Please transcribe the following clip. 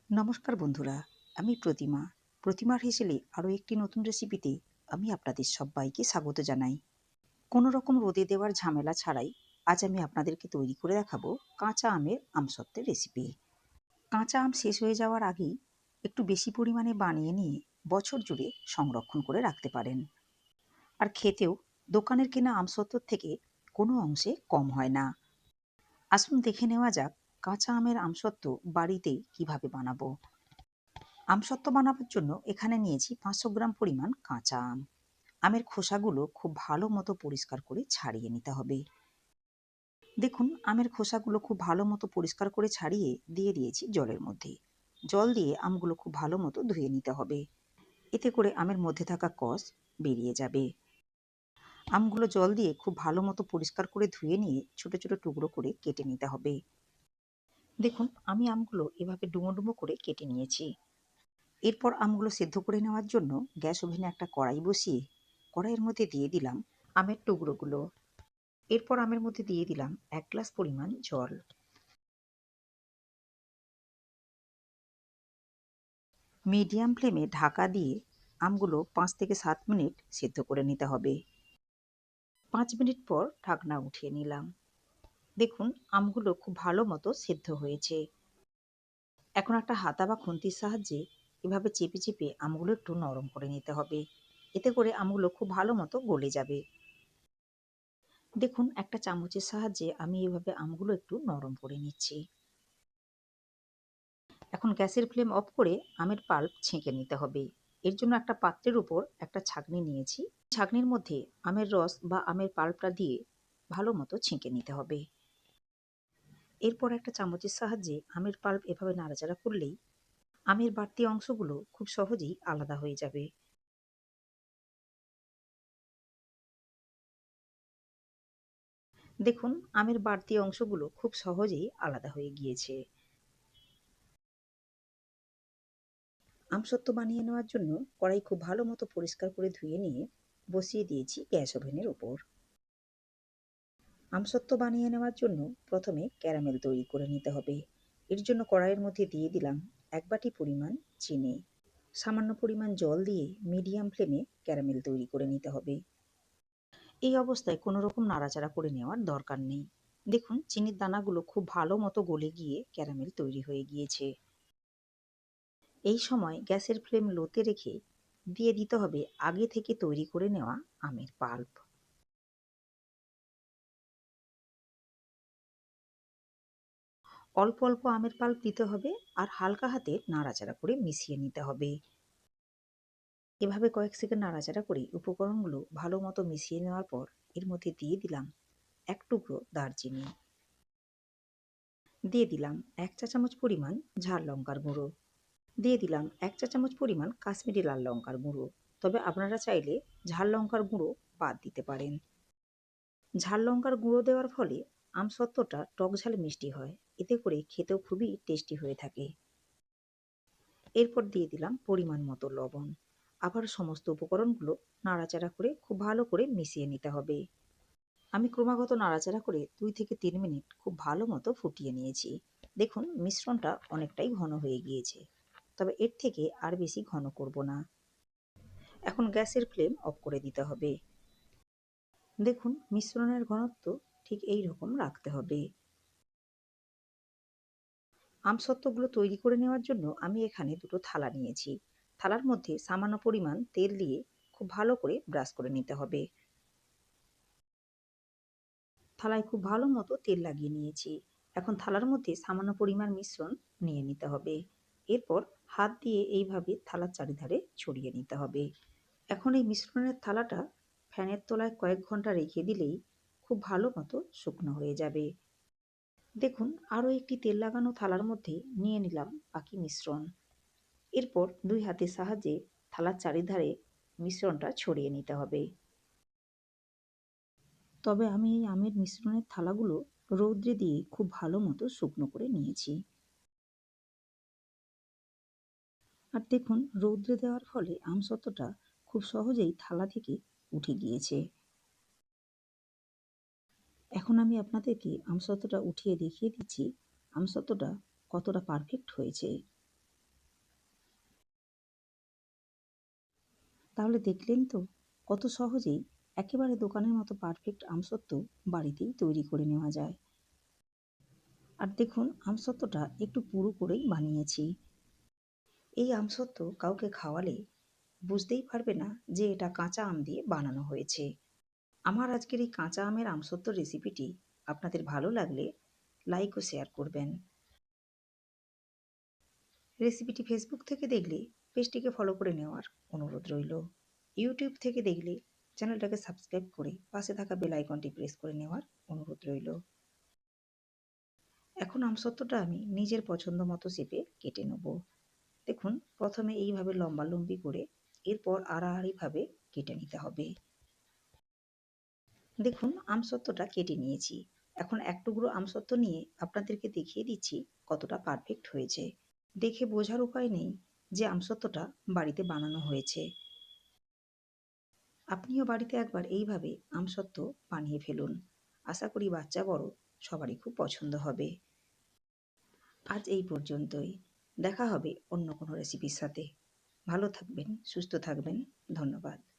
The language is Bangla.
নমস্কার বন্ধুরা, আমি প্রতিমার হেসেলে আরও একটি নতুন রেসিপিতে আমি আপনাদের সবাইকে স্বাগত জানাই। কোনো রকম রোদে দেওয়ার ঝামেলা ছাড়াই আজ আমি আপনাদেরকে তৈরি করে দেখাবো কাঁচা আমের আমসত্ত্বের রেসিপি। কাঁচা আম শেষ হয়ে যাওয়ার আগেই একটু বেশি পরিমাণে বানিয়ে নিয়ে বছর জুড়ে সংরক্ষণ করে রাখতে পারেন। আর খেতেও দোকানের কেনা আমসত্ত্বর থেকে কোনো অংশে কম হয় না। আসুন দেখে নেওয়া যাক কাঁচা আমের আমসত্ত্ব বাড়িতেই কিভাবে বানাবো। আমসত্ত্ব বানাবার জন্য এখানে নিয়েছি 500 গ্রাম পরিমাণ কাঁচা আম। আমের খোসাগুলো খুব ভালো মতো পরিষ্কার করে ছাড়িয়ে নিতে হবে। দেখুন, আমের খোসাগুলো খুব ভালো মতো পরিষ্কার করে ছাড়িয়ে দিয়ে দিয়েছি জলের মধ্যে। জল দিয়ে আমগুলো খুব ভালো মতো ধুয়ে নিতে হবে। এতে করে আমের মধ্যে থাকা কষ বেরিয়ে যাবে। আমগুলো জল দিয়ে খুব ভালো মতো পরিষ্কার করে ধুয়ে নিয়ে ছোট ছোট টুকরো করে কেটে নিতে হবে। দেখুন, আমি আমগুলো এভাবে ডুমো ডুমো করে কেটে নিয়েছি। এরপর আমগুলো সেদ্ধ করে নেওয়ার জন্য গ্যাস ওভেনে একটা কড়াই বসিয়ে কড়াইয়ের মধ্যে দিয়ে দিলাম আমের টুকরোগুলো। এরপর আমের মধ্যে দিয়ে দিলাম 1 গ্লাস পরিমাণ জল। মিডিয়াম ফ্লেমে ঢাকা দিয়ে আমগুলো 5 থেকে 7 মিনিট সেদ্ধ করে নিতে হবে। 5 মিনিট পর ঢাকনা উঠিয়ে নিলাম। দেখুন, আমগুলো খুব ভালো মতো সেদ্ধ হয়েছে। এখন একটা হাতা বা খুন্তির সাহায্যে এভাবে চেপে চেপে আমগুলো একটু নরম করে নিতে হবে। এতে করে আমগুলো খুব ভালো মতো গলে যাবে। দেখুন, একটা চামচের সাহায্যে আমি এভাবে আমগুলো একটু নরম করে নিচ্ছি। এখন গ্যাসের ফ্লেম অফ করে আমের পাল্প ছেঁকে নিতে হবে। এর জন্য একটা পাত্রের উপর একটা ছাঁকনি নিয়েছি। ছাঁকনির মধ্যে আমের রস বা আমের পাল্পটা দিয়ে ভালো মতো ছেঁকে নিতে হবে। এরপর একটা চামচের সাহায্যে আমের পাল্প এভাবে নাড়াচাড়া করলেই আমের বাড়তি অংশগুলো খুব সহজেই আলাদা হয়ে যাবে। দেখুন, আমের বাড়তি অংশগুলো খুব সহজেই আলাদা হয়ে গিয়েছে। আমসত্ত্ব বানিয়ে নেওয়ার জন্য কড়াই খুব ভালো মতো পরিষ্কার করে ধুয়ে নিয়ে বসিয়ে দিয়েছি গ্যাস ওভেনের ওপর। আমসত্ত্ব বানিয়ে নেওয়ার জন্য প্রথমে ক্যারামেল তৈরি করে নিতে হবে। এর জন্য কড়াইয়ের মধ্যে দিয়ে দিলাম 1 বাটি পরিমাণ চিনি। সামান্য পরিমাণ জল দিয়ে মিডিয়াম ফ্লেমে ক্যারামেল তৈরি করে নিতে হবে। এই অবস্থায় কোনো রকম নাড়াচাড়া করে নেওয়ার দরকার নেই। দেখুন, চিনির দানাগুলো খুব ভালো মতো গলে গিয়ে ক্যারামেল তৈরি হয়ে গিয়েছে। এই সময় গ্যাসের ফ্লেম লোতে রেখে দিয়ে দিতে হবে আগে থেকে তৈরি করে নেওয়া আমের পাল্প। অল্প অল্প আমের পাল্প দিতে হবে আর হালকা হাতে নাড়াচাড়া করে মিশিয়ে নিতে হবে। এভাবে কয়েক সেকেন্ড নাড়াচাড়া করে উপকরণগুলো ভালো মতো মিশিয়ে নেওয়ার পর এর মধ্যে দিয়ে দিলাম 1 টুকরো দারচিনি। দিয়ে দিলাম 1 চা চামচ পরিমাণ ঝাল লঙ্কার গুঁড়ো। দিয়ে দিলাম 1 চা চামচ পরিমাণ কাশ্মীরি লাল লঙ্কার গুঁড়ো। তবে আপনারা চাইলে ঝাল লঙ্কার গুঁড়ো বাদ দিতে পারেন। ঝাল লঙ্কার গুঁড়ো দেওয়ার ফলে আমসত্ত্বটা টক ঝাল মিষ্টি হয়। এতে করে খেতেও খুবই টেস্টি হয়ে থাকে। এরপর দিয়ে দিলাম পরিমাণ মতো লবণ। আবার সমস্ত উপকরণগুলো নাড়াচাড়া করে খুব ভালো করে মিশিয়ে নিতে হবে। আমি ক্রমাগত নাড়াচাড়া করে 2 থেকে 3 মিনিট খুব ভালো মতো ফুটিয়ে নিয়েছি। দেখুন, মিশ্রণটা অনেকটাই ঘন হয়ে গিয়েছে। তবে এর থেকে আর বেশি ঘন করব না। এখন গ্যাসের ফ্লেম অফ করে দিতে হবে। দেখুন, মিশ্রণের ঘনত্ব ঠিক এই রকম রাখতে হবে। আমসত্ত্বগুলো তৈরি করে নেওয়ার জন্য আমি এখানে দুটো থালা নিয়েছি। থালার মধ্যে সামান্য পরিমাণ তেল দিয়ে খুব ভালো করে ব্রাশ করে নিতে হবে। থালায় খুব ভালো মতো তেল লাগিয়ে নিয়েছি। এখন থালার মধ্যে সামান্য পরিমাণ মিশ্রণ নিয়ে নিতে হবে। এরপর হাত দিয়ে এইভাবে থালার চারিধারে ছড়িয়ে নিতে হবে। এখন এই মিশ্রণের থালাটা ফ্যানের তলায় কয়েক ঘন্টা রেখে দিলেই খুব ভালো মতো শুকনো হয়ে যাবে। দেখুন, আরও একটি তেল লাগানো থালার মধ্যে নিয়ে নিলাম বাকি মিশ্রণ। এরপর 2 হাতের সাহায্যে থালার চারিধারে মিশ্রণটা ছড়িয়ে নিতে হবে। তবে আমি এই আমের মিশ্রণের থালাগুলো রৌদ্রে দিয়ে খুব ভালো মতো শুকনো করে নিয়েছি। আর দেখুন, রৌদ্রে দেওয়ার ফলে আমসত্ত্বটা খুব সহজেই থালা থেকে উঠে গিয়েছে। এখন আমি আপনাদেরকে আমসত্ত্বটা উঠিয়ে দেখিয়ে দিচ্ছি আমসত্ত্বটা কতটা পারফেক্ট হয়েছে। তাহলে দেখলেন তো কত সহজেই একেবারে দোকানের মতো পারফেক্ট আমসত্ত্ব বাড়িতেই তৈরি করে নেওয়া যায়। আর দেখুন আমসত্ত্বটা একটু পুরু করেই বানিয়েছি। এই আমসত্ত্ব কাউকে খাওয়ালে বুঝতেই পারবে না যে এটা কাঁচা আম দিয়ে বানানো হয়েছে। আমার আজকের এই কাঁচা আমের আমসত্ত্ব রেসিপিটি আপনাদের ভালো লাগলে লাইক ও শেয়ার করবেন। রেসিপিটি ফেসবুক থেকে দেখলে পেজটিকে ফলো করে নেওয়ার অনুরোধ রইল। ইউটিউব থেকে দেখলে চ্যানেলটাকে সাবস্ক্রাইব করে পাশে থাকা বেল আইকনটি প্রেস করে নেওয়ার অনুরোধ রইল। এখন আমসত্ত্বটা আমি নিজের পছন্দ মতো শেপে কেটে নেব। দেখুন প্রথমে এইভাবে লম্বালম্বি করে এরপর আড়াআড়িভাবে কেটে নিতে হবে। দেখুন আমসত্ত্বটা কেটে নিয়েছি। এখন এক টুকরো আমসত্ত্ব নিয়ে আপনাদেরকে দেখিয়ে দিচ্ছি কতটা পারফেক্ট হয়েছে। দেখে বোঝার উপায় নেই যে আমসত্ত্বটা বাড়িতে বানানো হয়েছে। আপনিও বাড়িতে একবার এইভাবে আমসত্ত্ব বানিয়ে ফেলুন। আশা করি বাচ্চা বড় সবারই খুব পছন্দ হবে। আজ এই পর্যন্তই। দেখা হবে অন্য কোনো রেসিপির সাথে। ভালো থাকবেন, সুস্থ থাকবেন। ধন্যবাদ।